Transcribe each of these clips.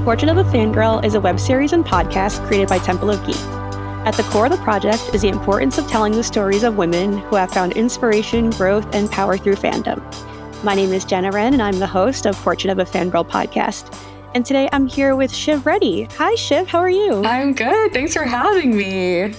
Portrait of a Fangirl is a web series and podcast created by Temple of Geek. At the core of the project is the importance of telling the stories of women who have found inspiration, growth, and power through fandom. My name is Jenna Wrenn, and I'm the host of Portrait of a Fangirl podcast. And today I'm here with Shiv Reddy. Hi, Shiv. How are you? I'm good. Thanks for having me.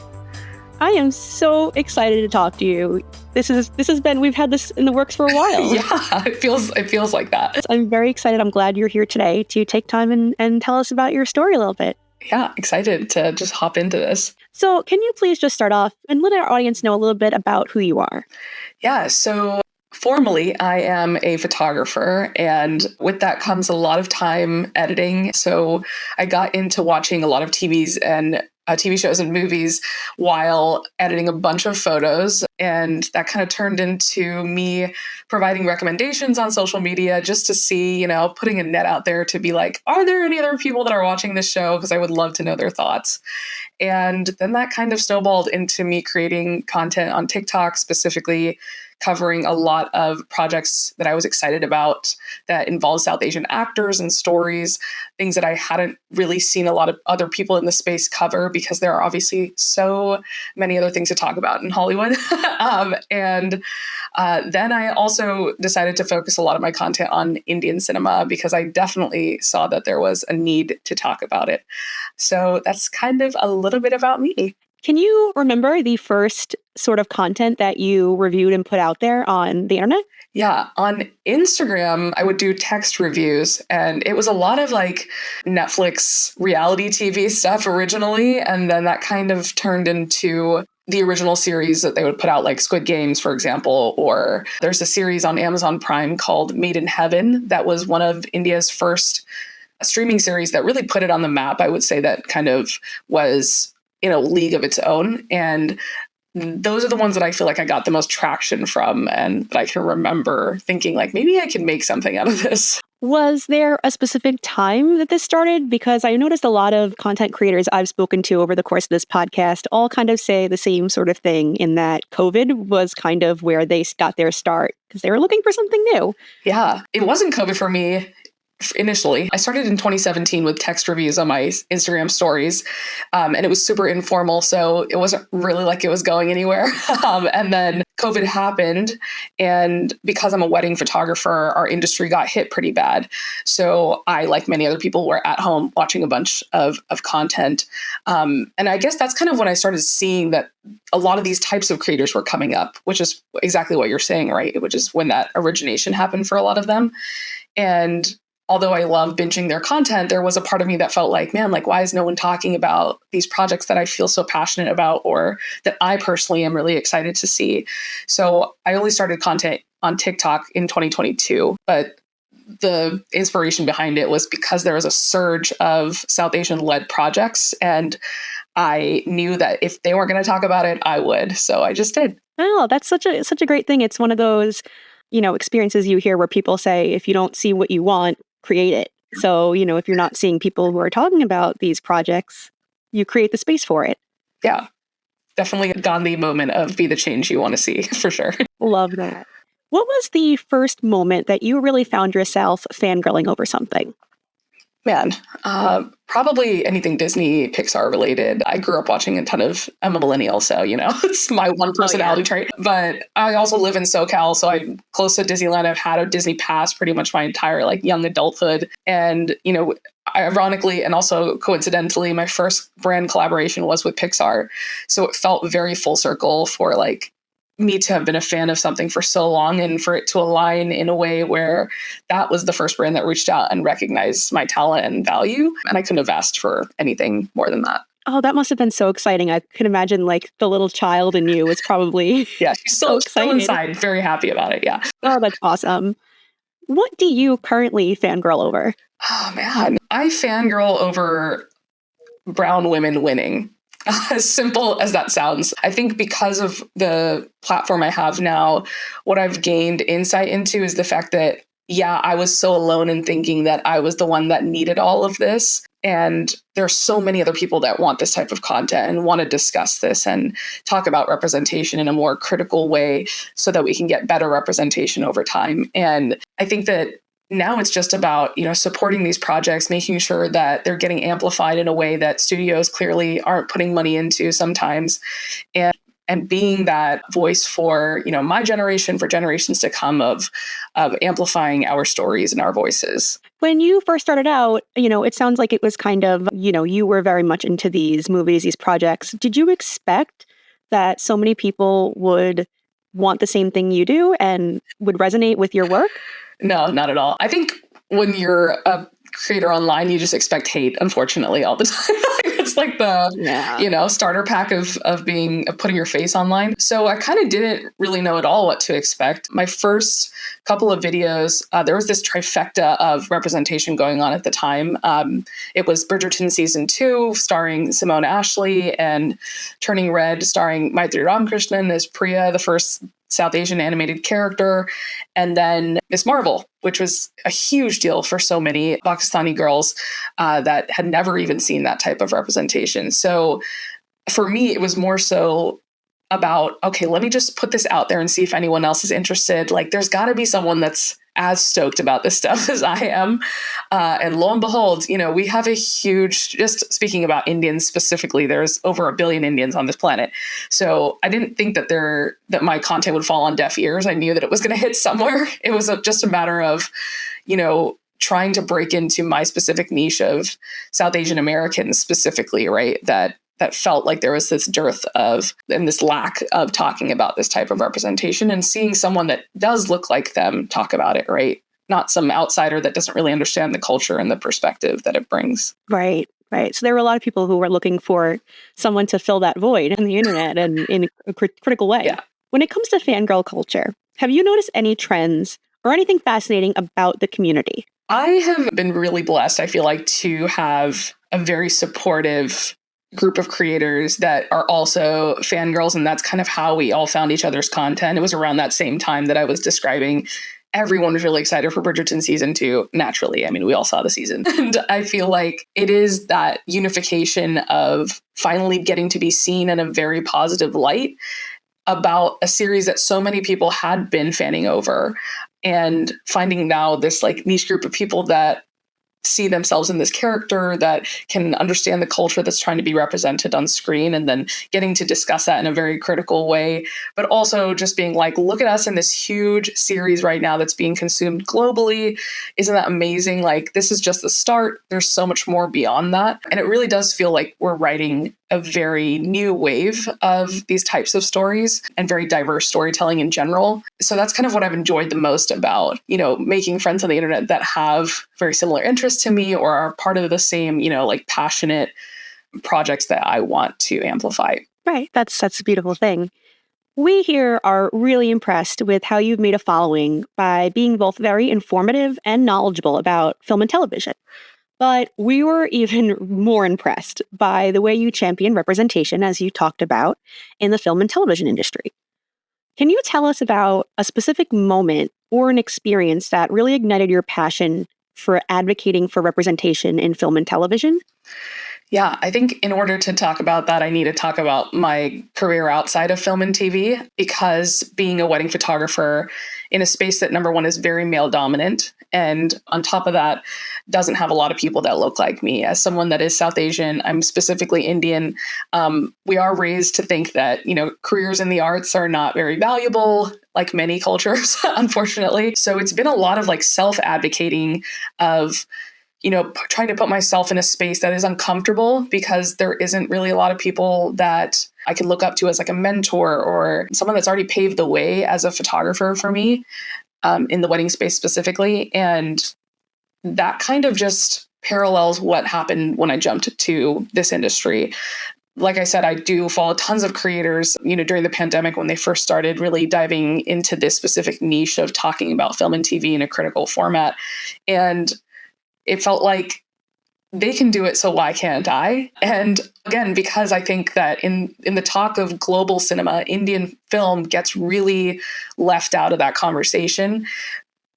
I am so excited to talk to you. We've had this in the works for a while. Yeah, it feels like that. I'm very excited. I'm glad you're here today to take time and tell us about your story a little bit. Yeah, excited to just hop into this. So can you please just start off and let our audience know a little bit about who you are? Yeah, so formally, I am a photographer, and with that comes a lot of time editing. So I got into watching a lot of TV shows and movies while editing a bunch of photos. And that kind of turned into me providing recommendations on social media just to see, putting a net out there to be like, are there any other people that are watching this show? Because I would love to know their thoughts. And then that kind of snowballed into me creating content on TikTok, specifically covering a lot of projects that I was excited about that involved South Asian actors and stories, things that I hadn't really seen a lot of other people in the space cover because there are obviously so many other things to talk about in Hollywood. And then I also decided to focus a lot of my content on Indian cinema because I definitely saw that there was a need to talk about it. So that's kind of a little bit about me. Can you remember the first sort of content that you reviewed and put out there on the internet? Yeah, on Instagram, I would do text reviews, and it was a lot of like Netflix reality TV stuff originally, and then that kind of turned into the original series that they would put out, like Squid Games, for example, or there's a series on Amazon Prime called Made in Heaven that was one of India's first streaming series that really put it on the map. I would say that kind of was in a league of its own. And those are the ones that I feel like I got the most traction from and that I can remember thinking like, maybe I can make something out of this. Was there a specific time that this started? Because I noticed a lot of content creators I've spoken to over the course of this podcast all kind of say the same sort of thing in that COVID was kind of where they got their start because they were looking for something new. Yeah, it wasn't COVID for me. Initially, I started in 2017 with text reviews on my Instagram stories, and it was super informal, so it wasn't really like it was going anywhere. And then COVID happened, and because I'm a wedding photographer, our industry got hit pretty bad. So I, like many other people, were at home watching a bunch of content. And I guess that's kind of when I started seeing that a lot of these types of creators were coming up, which is exactly what you're saying, right? Which is when that origination happened for a lot of them. And although I love binging their content, there was a part of me that felt like, man, like, why is no one talking about these projects that I feel so passionate about or that I personally am really excited to see? So I only started content on TikTok in 2022, but the inspiration behind it was because there was a surge of South Asian-led projects, and I knew that if they weren't going to talk about it, I would. So I just did. Oh, that's such a great thing. It's one of those, experiences you hear where people say, if you don't see what you want, create it. So, if you're not seeing people who are talking about these projects, you create the space for it. Yeah, definitely a Gandhi moment of be the change you want to see, for sure. Love that. What was the first moment that you really found yourself fangirling over something? Man, probably anything Disney, Pixar related. I grew up watching a ton of, I'm a millennial, so, it's my one personality trait. But I also live in SoCal, so I'm close to Disneyland. I've had a Disney pass pretty much my entire young adulthood. And, ironically and also coincidentally, my first brand collaboration was with Pixar. So it felt very full circle for me to have been a fan of something for so long and for it to align in a way where that was the first brand that reached out and recognized my talent and value. And I couldn't have asked for anything more than that. Oh, that must have been so exciting. I can imagine the little child in you was probably yeah, she's so excited. Still inside, very happy about it. Yeah. Oh, that's awesome. What do you currently fangirl over? Oh, man. I fangirl over brown women winning. As simple as that sounds. I think because of the platform I have now, what I've gained insight into is the fact that, yeah, I was so alone in thinking that I was the one that needed all of this. And there are so many other people that want this type of content and want to discuss this and talk about representation in a more critical way so that we can get better representation over time. And I think that now it's just about, supporting these projects, making sure that they're getting amplified in a way that studios clearly aren't putting money into sometimes. And being that voice for, my generation, for generations to come of amplifying our stories and our voices. When you first started out, it sounds like it was kind of, you were very much into these movies, these projects. Did you expect that so many people would want the same thing you do and would resonate with your work? No, not at all. I think when you're a creator online, you just expect hate, unfortunately, all the time. It's like the, starter pack of putting your face online. So I kind of didn't really know at all what to expect. My first couple of videos, there was this trifecta of representation going on at the time. It was Bridgerton season 2, starring Simone Ashley, and Turning Red, starring Maitri Ramkrishnan as Priya, the first South Asian animated character, and then Miss Marvel, which was a huge deal for so many Pakistani girls that had never even seen that type of representation. So for me, it was more so about, okay, let me just put this out there and see if anyone else is interested. Like, there's got to be someone that's as stoked about this stuff as I am. And lo and behold, we have a huge, just speaking about Indians specifically, there's over 1 billion Indians on this planet. So I didn't think that my content would fall on deaf ears. I knew that it was going to hit somewhere. It was just a matter of, trying to break into my specific niche of South Asian Americans specifically, right? That felt like there was this dearth of, and this lack of talking about this type of representation, and seeing someone that does look like them talk about it, right? Not some outsider that doesn't really understand the culture and the perspective that it brings. Right. So there were a lot of people who were looking for someone to fill that void on the internet and in a critical way. Yeah. When it comes to fangirl culture, have you noticed any trends or anything fascinating about the community? I have been really blessed, I feel like, to have a very supportive group of creators that are also fangirls, and that's kind of how we all found each other's content. It was around that same time that I was describing. Everyone was really excited for Bridgerton season 2, naturally. I mean, we all saw the season. And I feel like it is that unification of finally getting to be seen in a very positive light about a series that so many people had been fanning over, and finding now this like niche group of people that see themselves in this character, that can understand the culture that's trying to be represented on screen, and then getting to discuss that in a very critical way, but also just being like, look at us in this huge series right now that's being consumed globally. Isn't that amazing? Like, this is just the start. There's so much more beyond that. And it really does feel like we're writing a very new wave of these types of stories and very diverse storytelling in general. So that's kind of what I've enjoyed the most about, making friends on the internet that have very similar interests to me or are part of the same, like passionate projects that I want to amplify. Right. That's a beautiful thing. We here are really impressed with how you've made a following by being both very informative and knowledgeable about film and television. But we were even more impressed by the way you champion representation, as you talked about, in the film and television industry. Can you tell us about a specific moment or an experience that really ignited your passion for advocating for representation in film and television? Yeah, I think in order to talk about that, I need to talk about my career outside of film and TV, because being a wedding photographer in a space that, number one, is very male dominant, and on top of that, doesn't have a lot of people that look like me. As someone that is South Asian, I'm specifically Indian, we are raised to think that, careers in the arts are not very valuable, like many cultures, unfortunately. So it's been a lot of like self-advocating of, trying to put myself in a space that is uncomfortable, because there isn't really a lot of people that I can look up to as like a mentor or someone that's already paved the way as a photographer for me, in the wedding space specifically. And that kind of just parallels what happened when I jumped to this industry. Like I said, I do follow tons of creators, during the pandemic when they first started really diving into this specific niche of talking about film and TV in a critical format. And it felt like they can do it, so why can't I? And again, because I think that in the talk of global cinema, Indian film gets really left out of that conversation.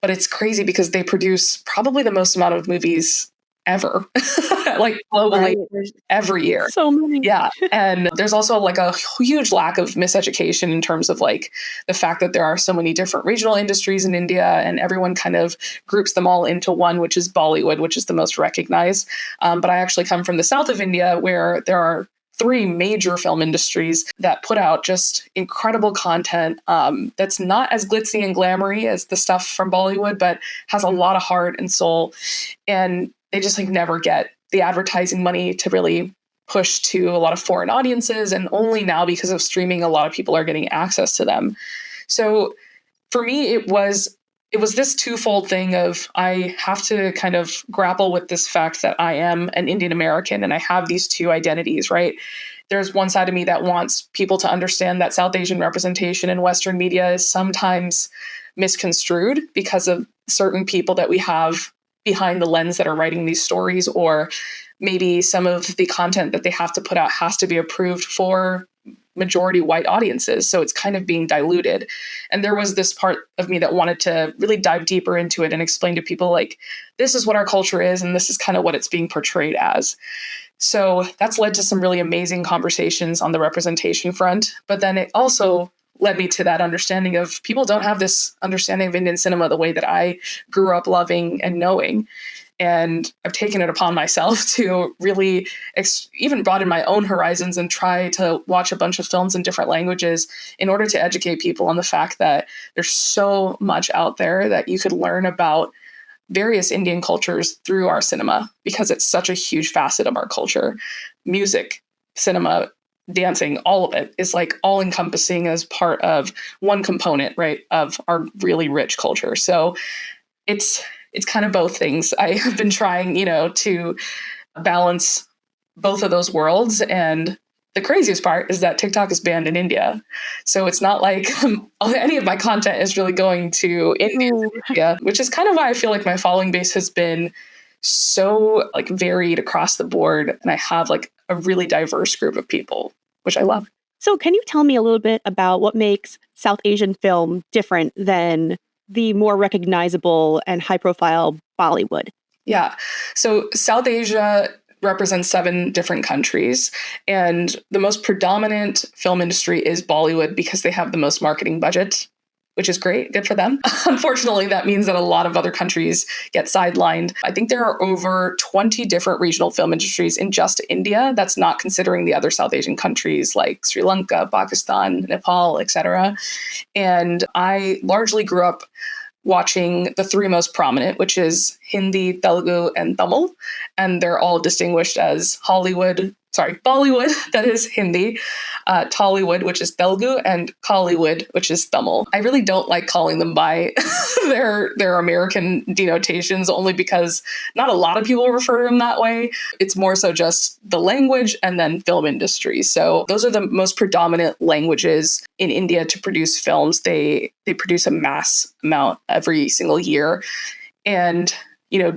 But it's crazy because they produce probably the most amount of movies ever, like globally, Right. every year. So many. Yeah. And there's also like a huge lack of miseducation in terms of like the fact that there are so many different regional industries in India, and everyone kind of groups them all into one, which is Bollywood, which is the most recognized. But I actually come from the south of India, where there are three major film industries that put out just incredible content that's not as glitzy and glamoury as the stuff from Bollywood, but has a lot of heart and soul. And they just like never get the advertising money to really push to a lot of foreign audiences. And only now, because of streaming, a lot of people are getting access to them. So for me, it was this twofold thing of I have to kind of grapple with this fact that I am an Indian American and I have these two identities, right? There's one side of me that wants people to understand that South Asian representation in Western media is sometimes misconstrued because of certain people that we have behind the lens that are writing these stories, or maybe some of the content that they have to put out has to be approved for majority white audiences. So it's kind of being diluted. And there was this part of me that wanted to really dive deeper into it and explain to people like, this is what our culture is, and this is kind of what it's being portrayed as. So that's led to some really amazing conversations on the representation front. But then it also led me to that understanding of people don't have this understanding of Indian cinema the way that I grew up loving and knowing. And I've taken it upon myself to really even broaden my own horizons and try to watch a bunch of films in different languages in order to educate people on the fact that there's so much out there that you could learn about various Indian cultures through our cinema, because it's such a huge facet of our culture. Music, cinema, dancing, all of it is like all encompassing as part of one component, right, of our really rich culture. So it's kind of both things. I have been trying, to balance both of those worlds. And the craziest part is that TikTok is banned in India. So it's not like any of my content is really going to India, which is kind of why I feel like my following base has been so like varied across the board. And I have like a really diverse group of people, which I love. So can you tell me a little bit about what makes South Asian film different than the more recognizable and high-profile Bollywood? Yeah. So South Asia represents 7 different countries, and the most predominant film industry is Bollywood because they have the most marketing budget, which is great. Good for them. Unfortunately, that means that a lot of other countries get sidelined. I think there are over 20 different regional film industries in just India. That's not considering the other South Asian countries like Sri Lanka, Pakistan, Nepal, etc. And I largely grew up watching the 3 most prominent, which is Hindi, Telugu, and Tamil. And they're all distinguished as Bollywood, that is Hindi, Tollywood, which is Telugu, and Kollywood, which is Tamil. I really don't like calling them by their American denotations, only because not a lot of people refer to them that way. It's more so just the language and then film industry. So those are the most predominant languages in India to produce films. They produce a mass amount every single year. And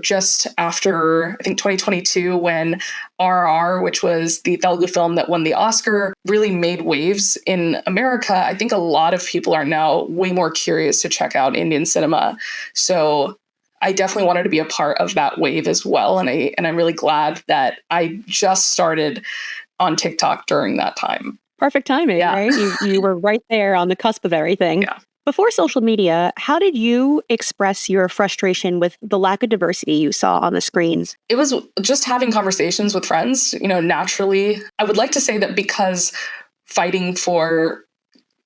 just after, I think, 2022, when RRR, which was the Telugu film that won the Oscar, really made waves in America, I think a lot of people are now way more curious to check out Indian cinema. So I definitely wanted to be a part of that wave as well. And I'm really glad that I just started on TikTok during that time. Perfect timing, Yeah. right? You were right there on the cusp of everything. Yeah. Before social media, how did you express your frustration with the lack of diversity you saw on the screens? It was just having conversations with friends, naturally. I would like to say that because fighting for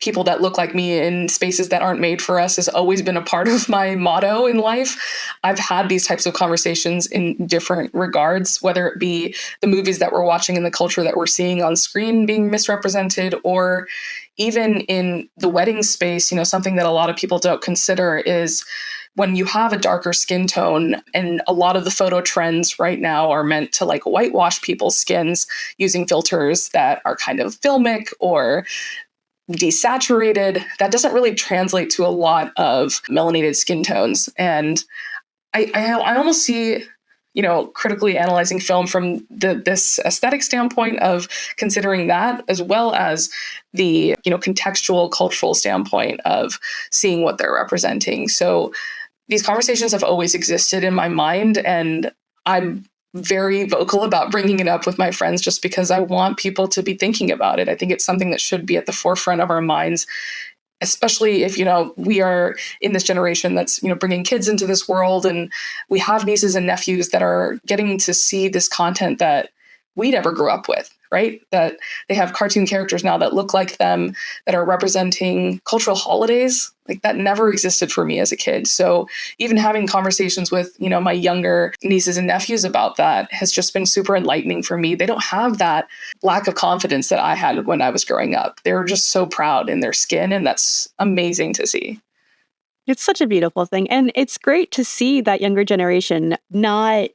people that look like me in spaces that aren't made for us has always been a part of my motto in life. I've had these types of conversations in different regards, whether it be the movies that we're watching and the culture that we're seeing on screen being misrepresented, or even in the wedding space. Something that a lot of people don't consider is when you have a darker skin tone, and a lot of the photo trends right now are meant to like whitewash people's skins using filters that are kind of filmic or desaturated, that doesn't really translate to a lot of melanated skin tones. And I almost see, critically analyzing film from this aesthetic standpoint of considering that, as well as the, contextual cultural standpoint of seeing what they're representing. So these conversations have always existed in my mind, and I'm very vocal about bringing it up with my friends just because I want people to be thinking about it. I think it's something that should be at the forefront of our minds, especially if, we are in this generation that's, bringing kids into this world, and we have nieces and nephews that are getting to see this content that we never grew up with, right? That they have cartoon characters now that look like them, that are representing cultural holidays. Like, that never existed for me as a kid. So even having conversations with, my younger nieces and nephews about that has just been super enlightening for me. They don't have that lack of confidence that I had when I was growing up. They're just so proud in their skin, and that's amazing to see. It's such a beautiful thing. And it's great to see that younger generation not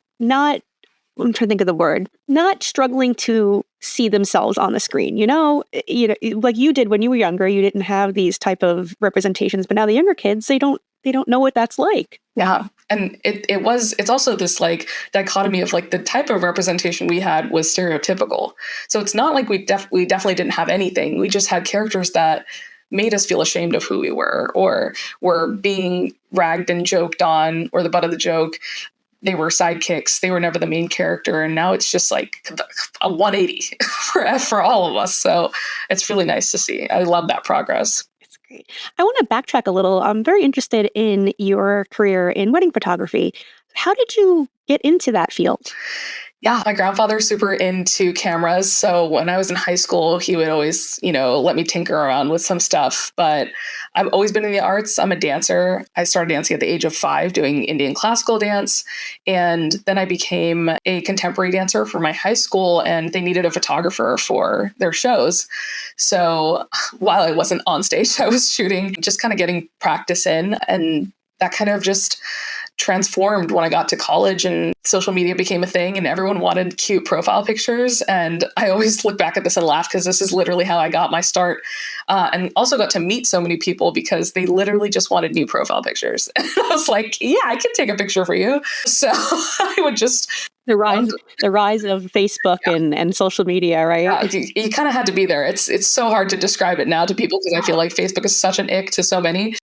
I'm trying to think of the word, not struggling to see themselves on the screen. Like you did when you were younger, you didn't have these type of representations, but now the younger kids, they don't know what that's like. Yeah. And it's also this like dichotomy of like the type of representation we had was stereotypical. So it's not like we definitely didn't have anything. We just had characters that made us feel ashamed of who we were, or were being ragged and joked on, or the butt of the joke. They were sidekicks. They were never the main character. And now it's just like a 180 for all of us. So it's really nice to see. I love that progress. It's great. I want to backtrack a little. I'm very interested in your career in wedding photography. How did you get into that field? Yeah, my grandfather's super into cameras. So when I was in high school, he would always, let me tinker around with some stuff. But I've always been in the arts. I'm a dancer. I started dancing at the age of 5, doing Indian classical dance. And then I became a contemporary dancer for my high school, and they needed a photographer for their shows. So while I wasn't on stage, I was shooting, just kind of getting practice in. And that kind of just transformed when I got to college and social media became a thing and everyone wanted cute profile pictures. And I always look back at this and laugh because this is literally how I got my start. And also got to meet so many people because they literally just wanted new profile pictures. And I was like, yeah, I can take a picture for you. So I would just... The rise of Facebook and social media, right? Yeah, you kind of had to be there. It's so hard to describe it now to people because I feel like Facebook is such an ick to so many.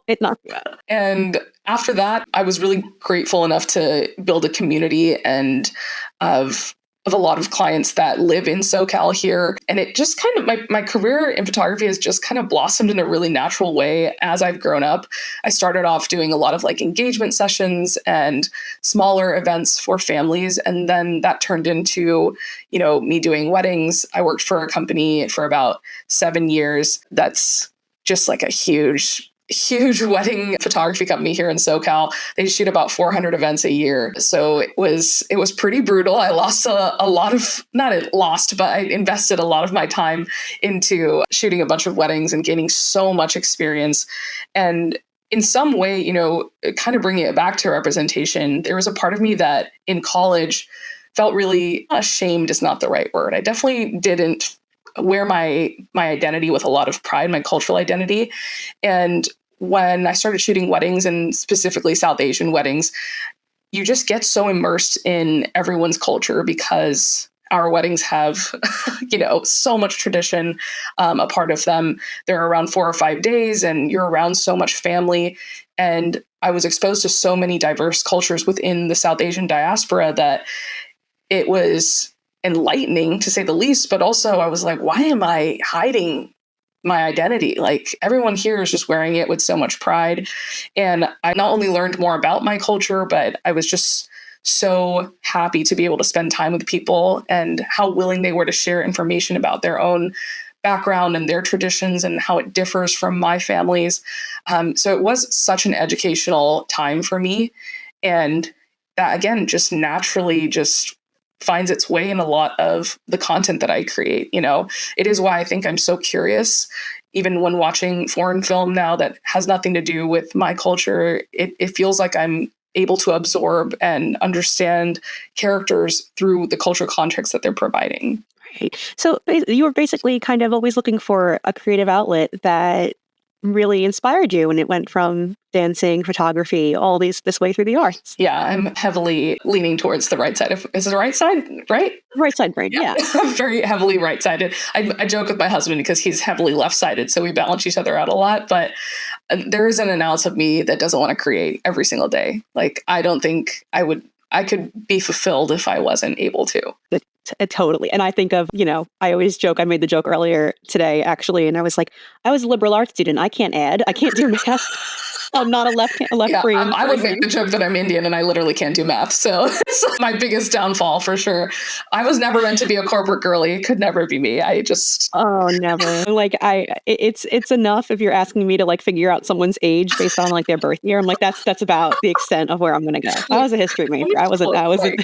It knocked you out. And after that, I was really grateful enough to build a community and of a lot of clients that live in SoCal here. And it just kind of, my career in photography has just kind of blossomed in a really natural way as I've grown up. I started off doing a lot of like engagement sessions and smaller events for families. And then that turned into, me doing weddings. I worked for a company for about 7 years. That's just like a huge wedding photography company here in SoCal. They shoot about 400 events a year. So it was pretty brutal. I lost but I invested a lot of my time into shooting a bunch of weddings and gaining so much experience. And in some way, kind of bringing it back to representation, there was a part of me that in college felt really ashamed is not the right word. I definitely didn't wear my identity with a lot of pride, my cultural identity. And when I started shooting weddings, and specifically South Asian weddings, you just get so immersed in everyone's culture because our weddings have, so much tradition, a part of them. They're around 4 or 5 days and you're around so much family. And I was exposed to so many diverse cultures within the South Asian diaspora that it was enlightening to say the least, but also I was like, why am I hiding my identity? Like, everyone here is just wearing it with so much pride. And I not only learned more about my culture, but I was just so happy to be able to spend time with people and how willing they were to share information about their own background and their traditions and how it differs from my family's. So it was such an educational time for me. And that, again, just naturally just finds its way in a lot of the content that I create. It is why I think I'm so curious, even when watching foreign film now that has nothing to do with my culture. It feels like I'm able to absorb and understand characters through the cultural context that they're providing. Right. So you were basically kind of always looking for a creative outlet that really inspired you, and it went from dancing, photography, all this way through the arts. Yeah, I'm heavily leaning towards the right side. Is it the right side, right? Right side brain, yeah. I'm very heavily right-sided. I joke with my husband because he's heavily left-sided, so we balance each other out a lot. But there isn't an ounce of me that doesn't want to create every single day. Like, I don't think I would I could be fulfilled if I wasn't able to. Totally. And I think of, I always joke, I made the joke earlier today, actually, and I was like, I was a liberal arts student. I can't add. I can't do math. I'm not a left brain. I would make the joke that I'm Indian and I literally can't do math. So it's my biggest downfall for sure. I was never meant to be a corporate girly. It could never be me. Oh, never. Like it's enough if you're asking me to like figure out someone's age based on like their birth year. I'm like, that's about the extent of where I'm going to go. I was a history major. I wasn't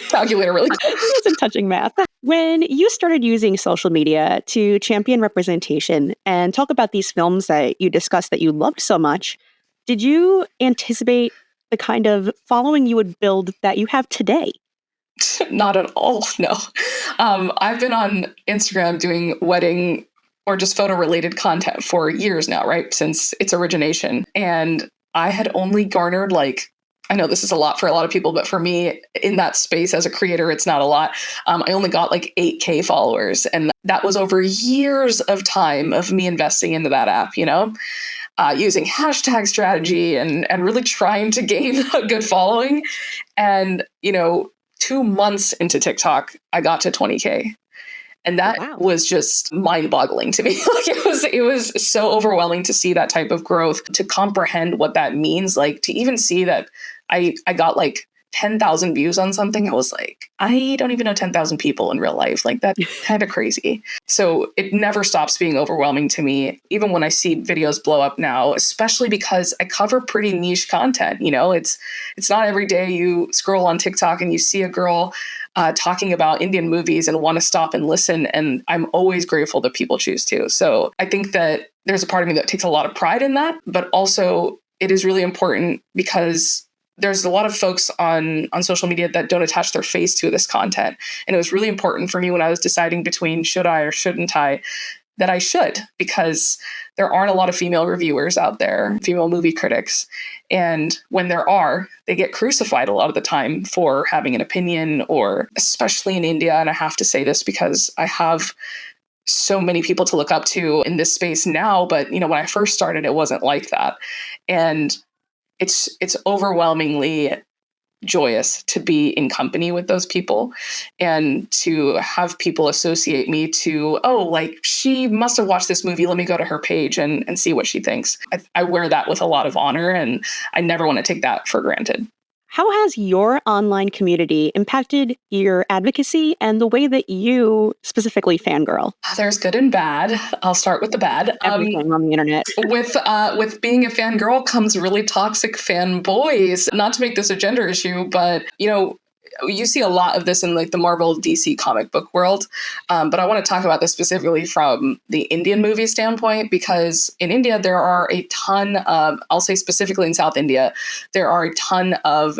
calculator really. I wasn't touching math. When you started using social media to champion representation and talk about these films that you discussed that you loved so much, did you anticipate the kind of following you would build that you have today? Not at all, no. I've been on Instagram doing wedding or just photo-related content for years now, right? Since its origination. And I had only garnered I know this is a lot for a lot of people, but for me in that space as a creator, it's not a lot. I only got 8K followers. And that was over years of time of me investing into that app, using hashtag strategy and really trying to gain a good following. And, 2 months into TikTok, I got to 20K. And that was just mind-boggling to me. It was so overwhelming to see that type of growth, to comprehend what that means, to even see that I got 10,000 views on something. I was like, I don't even know 10,000 people in real life. That's kind of crazy. So it never stops being overwhelming to me, even when I see videos blow up now, especially because I cover pretty niche content. It's not every day you scroll on TikTok and you see a girl talking about Indian movies and want to stop and listen. And I'm always grateful that people choose to. So I think that there's a part of me that takes a lot of pride in that, but also it is really important because there's a lot of folks on social media that don't attach their face to this content. And it was really important for me when I was deciding between should I or shouldn't I, that I should, because there aren't a lot of female reviewers out there, female movie critics. And when there are, they get crucified a lot of the time for having an opinion, or especially in India. And I have to say this because I have so many people to look up to in this space now. But, when I first started, it wasn't like that. And it's overwhelmingly joyous to be in company with those people and to have people associate me to, she must have watched this movie. Let me go to her page and see what she thinks. I wear that with a lot of honor, and I never want to take that for granted. How has your online community impacted your advocacy and the way that you specifically fangirl? There's good and bad. I'll start with the bad. Everything on the internet. With being a fangirl comes really toxic fanboys. Not to make this a gender issue, but you see a lot of this in the Marvel DC comic book world. But I want to talk about this specifically from the Indian movie standpoint, because in India, there are a ton of, I'll say specifically in South India, there are a ton of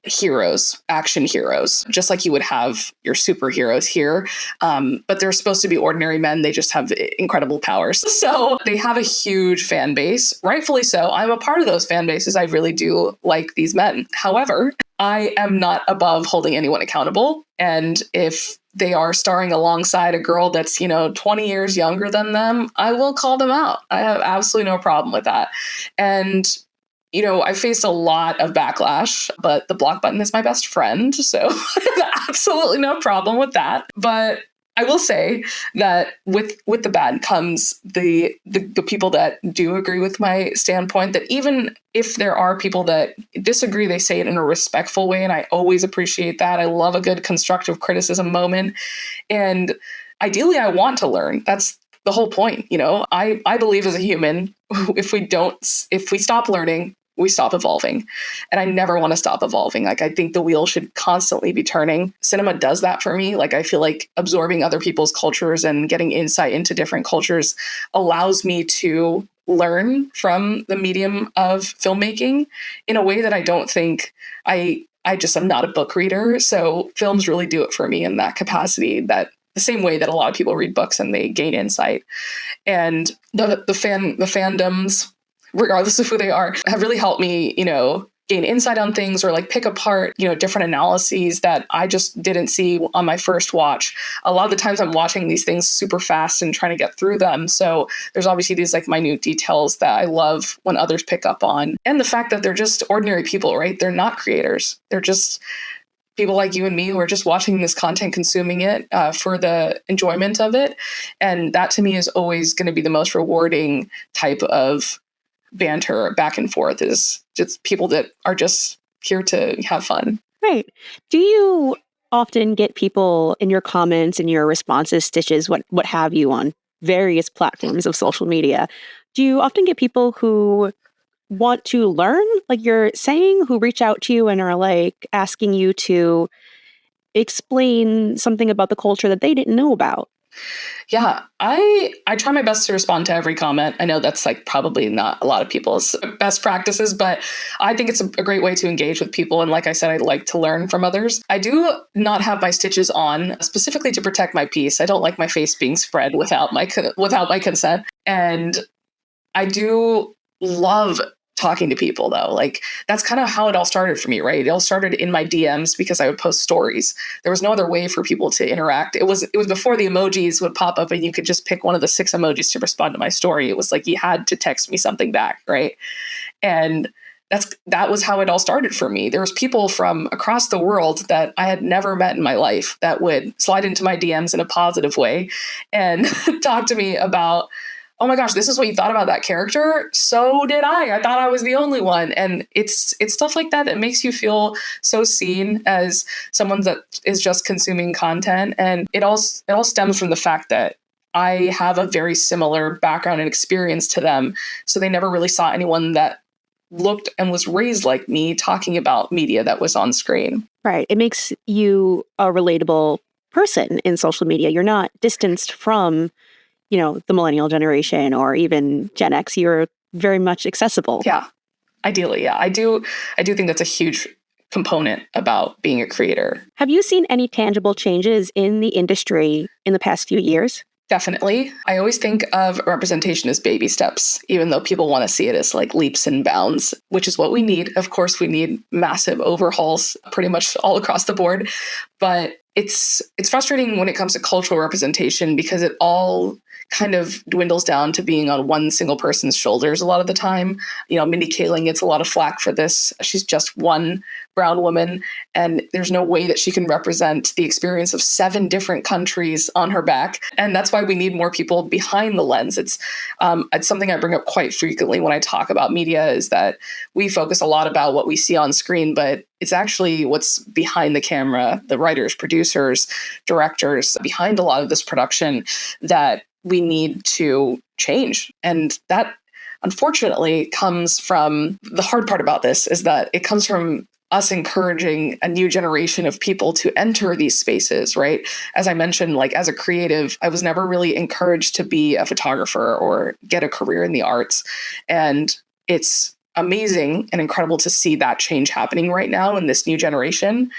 heroes, action heroes, just like you would have your superheroes here. But they're supposed to be ordinary men. They just have incredible powers. So they have a huge fan base, rightfully so. I'm a part of those fan bases. I really do like these men. However, I am not above holding anyone accountable. And if they are starring alongside a girl that's, 20 years younger than them, I will call them out. I have absolutely no problem with that. And I faced a lot of backlash, but the block button is my best friend. So I have absolutely no problem with that. But I will say that with the bad comes the people that do agree with my standpoint, that even if there are people that disagree, they say it in a respectful way. And I always appreciate that. I love a good constructive criticism moment. And ideally, I want to learn. That's the whole point. I believe as a human, if we stop learning, we stop evolving. And I never want to stop evolving. I think the wheel should constantly be turning. Cinema does that for me. I feel like absorbing other people's cultures and getting insight into different cultures allows me to learn from the medium of filmmaking in a way that I don't think I just am not a book reader. So films really do it for me in that capacity, that the same way that a lot of people read books and they gain insight. And the fandoms, regardless of who they are, have really helped me, gain insight on things, or pick apart, different analyses that I just didn't see on my first watch. A lot of the times I'm watching these things super fast and trying to get through them. So there's obviously these minute details that I love when others pick up on. And the fact that they're just ordinary people, right? They're not creators. They're just people like you and me who are just watching this content, consuming it for the enjoyment of it. And that to me is always going to be the most rewarding type of banter back and forth, is just people that are just here to have fun. Right. Do you often get people in your comments and your responses, stitches, what have you, on various platforms of social media? Do you often get people who want to learn, like you're saying, who reach out to you and are like asking you to explain something about the culture that they didn't know about? Yeah, I try my best to respond to every comment. I know that's like probably not a lot of people's best practices, but I think it's a great way to engage with people. And like I said, I like to learn from others. I do not have my stitches on specifically to protect my peace. I don't like my face being spread without my consent. And I do love talking to people, though. Like, that's kind of how it all started for me, right? It all started in my DMs because I would post stories. There was no other way for people to interact. It was before the emojis would pop up and you could just pick one of the 6 emojis to respond to my story. It was like you had to text me something back, right? And that was how it all started for me. There was people from across the world that I had never met in my life that would slide into my DMs in a positive way and talk to me about, oh my gosh, this is what you thought about that character? So did I. I thought I was the only one. And it's stuff like that that makes you feel so seen as someone that is just consuming content. And it all stems from the fact that I have a very similar background and experience to them. So they never really saw anyone that looked and was raised like me talking about media that was on screen. Right. It makes you a relatable person in social media. You're not distanced from the millennial generation or even Gen X. You're very much accessible. Yeah, ideally. Yeah, I do think that's a huge component about being a creator. Have you seen any tangible changes in the industry in the past few years? Definitely. I always think of representation as baby steps, even though people want to see it as like leaps and bounds, which is what we need. Of course, we need massive overhauls pretty much all across the board. But it's frustrating when it comes to cultural representation because it all kind of dwindles down to being on one single person's shoulders a lot of the time. Mindy Kaling gets a lot of flack for this. She's just one brown woman, and there's no way that she can represent the experience of 7 different countries on her back. And that's why we need more people behind the lens. It's something I bring up quite frequently when I talk about media, is that we focus a lot about what we see on screen, but it's actually what's behind the camera, the writers, producers, directors, behind a lot of this production that we need to change. And that, unfortunately, comes from, the hard part about this is that it comes from us encouraging a new generation of people to enter these spaces, right? As I mentioned, like as a creative, I was never really encouraged to be a photographer or get a career in the arts. And it's amazing and incredible to see that change happening right now in this new generation.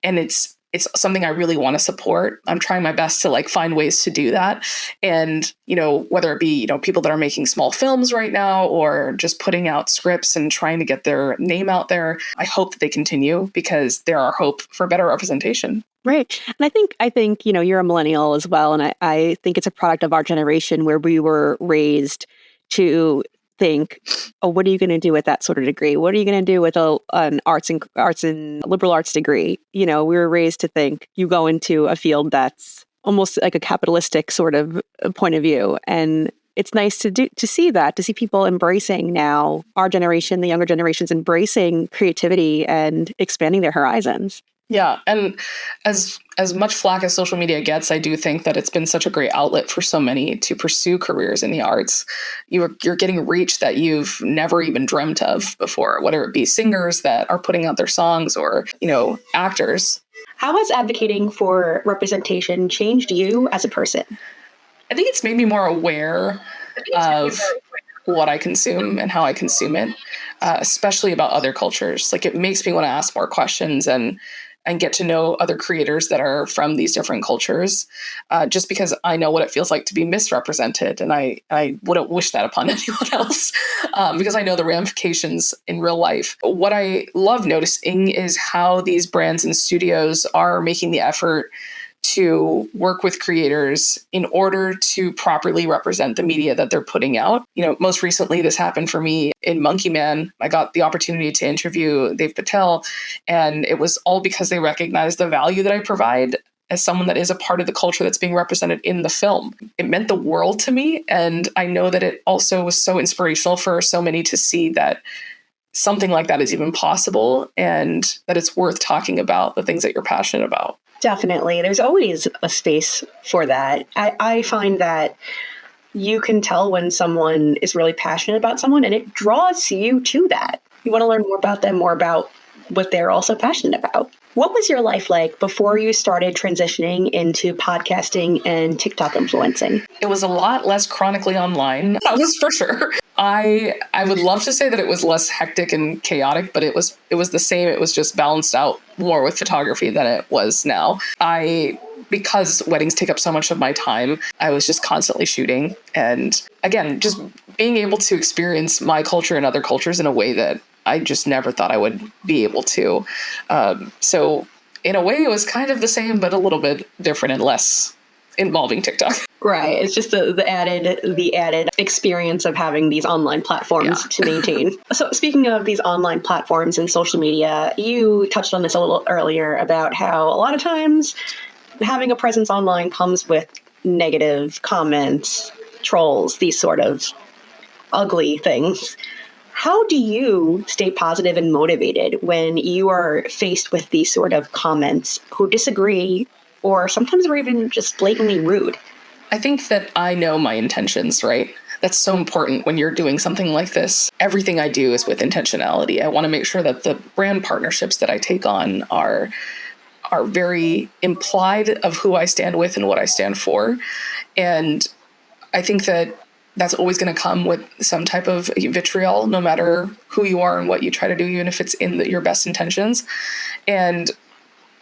And it's something I really want to support. I'm trying my best to like find ways to do that. And, whether it be, people that are making small films right now or just putting out scripts and trying to get their name out there, I hope that they continue because they're our hope for better representation. Right. And I think, you're a millennial as well. And I think it's a product of our generation where we were raised to think, oh, what are you going to do with that sort of degree? What are you going to do with an arts and liberal arts degree? We were raised to think you go into a field that's almost like a capitalistic sort of point of view. And it's nice to see people embracing now, our generation, the younger generations, embracing creativity and expanding their horizons. Yeah. And as much flack as social media gets, I do think that it's been such a great outlet for so many to pursue careers in the arts. You're getting reach that you've never even dreamt of before, whether it be singers that are putting out their songs or, actors. How has advocating for representation changed you as a person? I think it's made me more aware of what I consume and how I consume it, especially about other cultures. Like, it makes me want to ask more questions and get to know other creators that are from these different cultures, just because I know what it feels like to be misrepresented. And I wouldn't wish that upon anyone else, because I know the ramifications in real life. What I love noticing is how these brands and studios are making the effort to work with creators in order to properly represent the media that they're putting out. Most recently, this happened for me in Monkey Man. I got the opportunity to interview Dev Patel, and it was all because they recognized the value that I provide as someone that is a part of the culture that's being represented in the film. It meant the world to me, and I know that it also was so inspirational for so many to see that something like that is even possible and that it's worth talking about the things that you're passionate about. Definitely. There's always a space for that. I find that you can tell when someone is really passionate about someone, and it draws you to that. You want to learn more about them, more about what they're also passionate about. What was your life like before you started transitioning into podcasting and TikTok influencing? It was a lot less chronically online. That was for sure. I would love to say that it was less hectic and chaotic, but it was the same. It was just balanced out more with photography than it was now. Because weddings take up so much of my time, I was just constantly shooting. And again, just being able to experience my culture and other cultures in a way that I just never thought I would be able to. So in a way, it was kind of the same, but a little bit different and less involving TikTok. Right. It's just the added experience of having these online platforms to maintain. So speaking of these online platforms and social media, you touched on this a little earlier about how a lot of times having a presence online comes with negative comments, trolls, these sort of ugly things. How do you stay positive and motivated when you are faced with these sort of comments who disagree or sometimes are even just blatantly rude? I think that I know my intentions, right? That's so important when you're doing something like this. Everything I do is with intentionality. I want to make sure that the brand partnerships that I take on are very implied of who I stand with and what I stand for. And I think that that's always going to come with some type of vitriol, no matter who you are and what you try to do, even if it's in your best intentions. And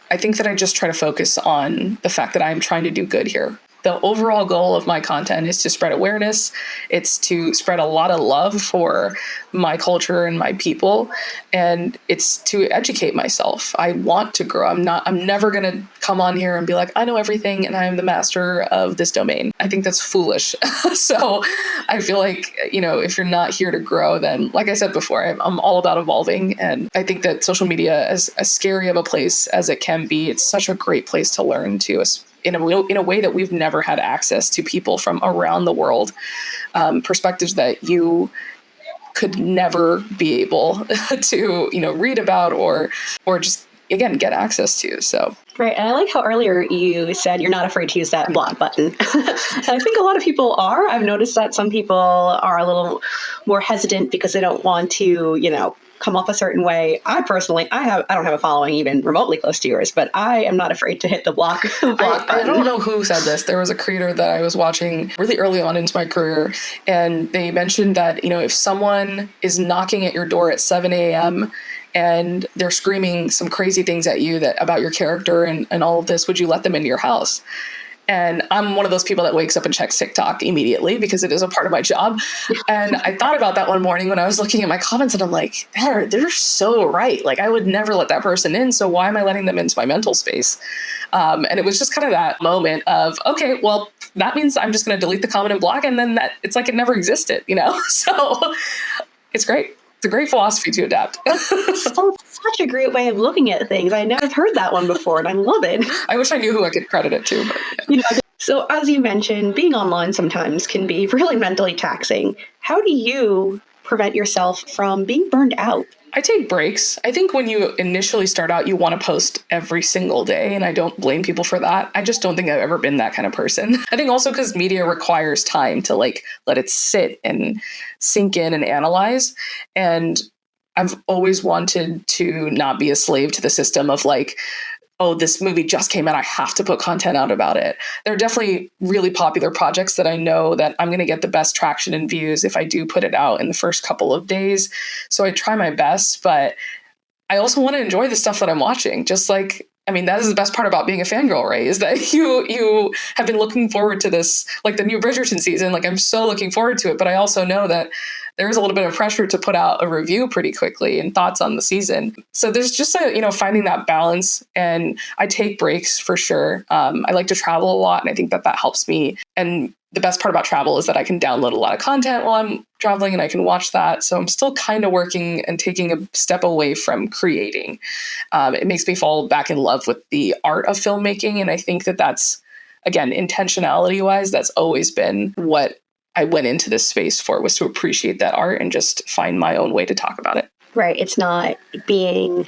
I think that I just try to focus on the fact that I'm trying to do good here. The overall goal of my content is to spread awareness. It's to spread a lot of love for my culture and my people. And it's to educate myself. I want to grow. I'm never going to come on here and be like, I know everything and I'm the master of this domain. I think that's foolish. So I feel like, if you're not here to grow, then like I said before, I'm all about evolving. And I think that social media, as scary of a place as it can be, it's such a great place to learn to, in a way that we've never had access to people from around the world, perspectives that you could never be able to, read about or just, again, get access to. So. Right. And I like how earlier you said you're not afraid to use that block button. And I think a lot of people are. I've noticed that some people are a little more hesitant because they don't want to, come off a certain way. I personally, I don't have a following even remotely close to yours, but I am not afraid to hit the block button. I don't know who said this. There was a creator that I was watching really early on into my career, and they mentioned that, if someone is knocking at your door at 7 a.m. and they're screaming some crazy things at you about your character and all of this, would you let them into your house? And I'm one of those people that wakes up and checks TikTok immediately because it is a part of my job. And I thought about that one morning when I was looking at my comments, and I'm like, they're so right. Like, I would never let that person in. So why am I letting them into my mental space? And it was just kind of that moment of, okay, well, that means I'm just going to delete the comment and block. And then it's like it never existed, So it's great. It's a great philosophy to adapt. Such a great way of looking at things. I never heard that one before, and I love it. I wish I knew who I could credit it to. But, yeah. So as you mentioned, being online sometimes can be really mentally taxing. How do you prevent yourself from being burned out? I take breaks. I think when you initially start out, you want to post every single day, and I don't blame people for that. I just don't think I've ever been that kind of person. I think also because media requires time to let it sit and sink in and analyze. And I've always wanted to not be a slave to the system of oh, this movie just came out, I have to put content out about it. There are definitely really popular projects that I know that I'm going to get the best traction and views if I do put it out in the first couple of days. So I try my best, but I also want to enjoy the stuff that I'm watching. That is the best part about being a fangirl, right? Is that you have been looking forward to this, like the new Bridgerton season. I'm so looking forward to it, but I also know that there was a little bit of pressure to put out a review pretty quickly and thoughts on the season. So there's just finding that balance. And I take breaks for sure. I like to travel a lot, and I think that helps me. And the best part about travel is that I can download a lot of content while I'm traveling and I can watch that. So I'm still kind of working and taking a step away from creating. It makes me fall back in love with the art of filmmaking. And I think that that's, again, intentionality wise, that's always been what I went into this space for, was to appreciate that art and just find my own way to talk about it. Right. It's not being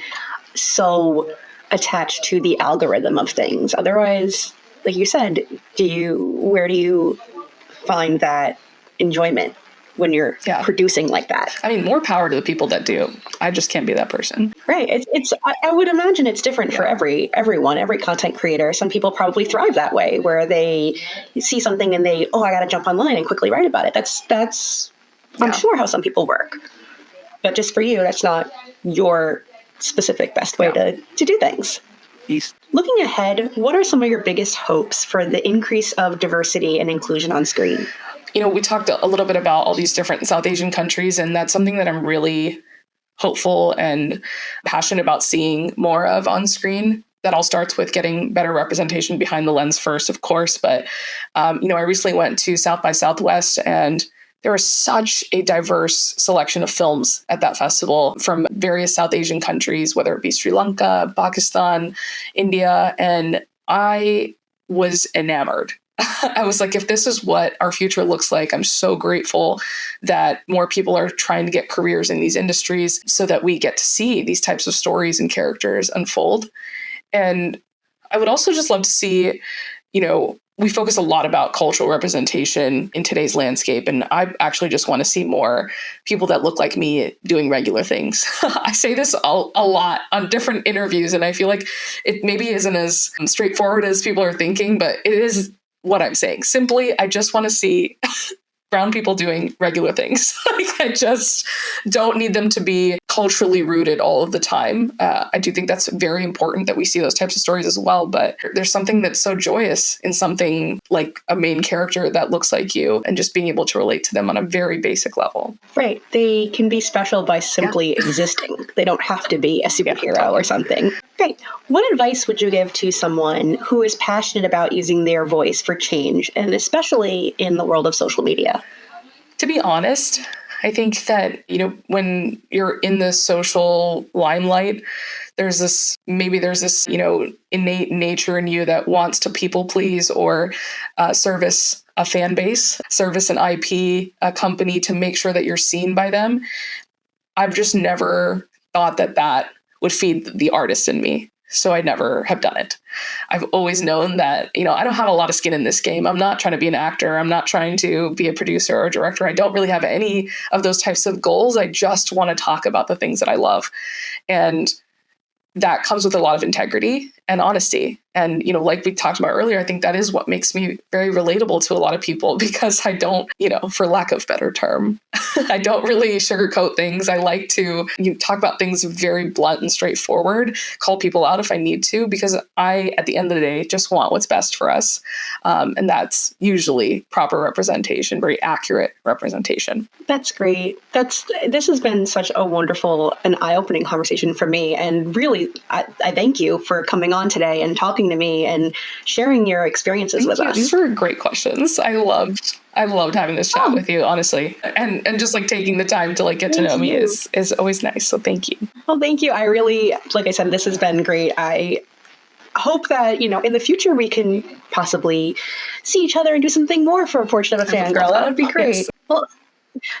so attached to the algorithm of things. Otherwise, like you said, where do you find that enjoyment when you're producing like that? I mean, more power to the people that do. I just can't be that person. Right. I would imagine it's different for everyone, every content creator. Some people probably thrive that way, where they see something and I got to jump online and quickly write about it. That's I'm sure how some people work. But just for you, that's not your specific best way to do things. Looking ahead, what are some of your biggest hopes for the increase of diversity and inclusion on screen? We talked a little bit about all these different South Asian countries, and that's something that I'm really hopeful and passionate about seeing more of on screen. That all starts with getting better representation behind the lens first, of course. But, I recently went to South by Southwest, and there was such a diverse selection of films at that festival from various South Asian countries, whether it be Sri Lanka, Pakistan, India, and I was enamored. I was like, if this is what our future looks like, I'm so grateful that more people are trying to get careers in these industries so that we get to see these types of stories and characters unfold. And I would also just love to see, we focus a lot about cultural representation in today's landscape. And I actually just want to see more people that look like me doing regular things. I say this a lot on different interviews, and I feel like it maybe isn't as straightforward as people are thinking, but it is what I'm saying. Simply, I just want to see brown people doing regular things. I just don't need them to be culturally rooted all of the time. I do think that's very important that we see those types of stories as well. But there's something that's so joyous in something like a main character that looks like you, and just being able to relate to them on a very basic level. Right. They can be special by simply existing. They don't have to be a superhero or something. Great. What advice would you give to someone who is passionate about using their voice for change, and especially in the world of social media? To be honest, I think that, when you're in the social limelight, there's this innate nature in you that wants to people please or service a fan base, service an IP, a company, to make sure that you're seen by them. I've just never thought that would feed the artist in me. So I never have done it. I've always known that, I don't have a lot of skin in this game. I'm not trying to be an actor. I'm not trying to be a producer or a director. I don't really have any of those types of goals. I just want to talk about the things that I love. And that comes with a lot of integrity and honesty. And, like we talked about earlier, I think that is what makes me very relatable to a lot of people, because I don't, for lack of better term, I don't really sugarcoat things. I like to talk about things very blunt and straightforward, call people out if I need to, because I, at the end of the day, just want what's best for us. And that's usually proper representation, very accurate representation. That's great. This has been such a wonderful and eye-opening conversation for me. And really, I thank you for coming on today and talking to me and sharing your experiences with us. These were great questions. I loved having this chat with you, honestly. And just taking the time to get to know me is always nice. So thank you. Well, thank you. I really, like I said, this has been great. I hope that, in the future we can possibly see each other and do something more for a portion of a fangirl. That would be great. Yes. Well,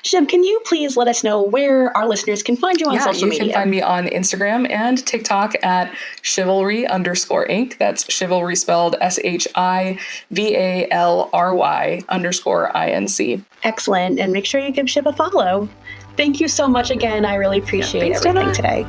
Shiv, can you please let us know where our listeners can find you on social media? You can find me on Instagram and TikTok at chivalry_Inc. That's chivalry spelled SHIVALRY_INC. Excellent. And make sure you give Shiv a follow. Thank you so much again. I really appreciate everything today.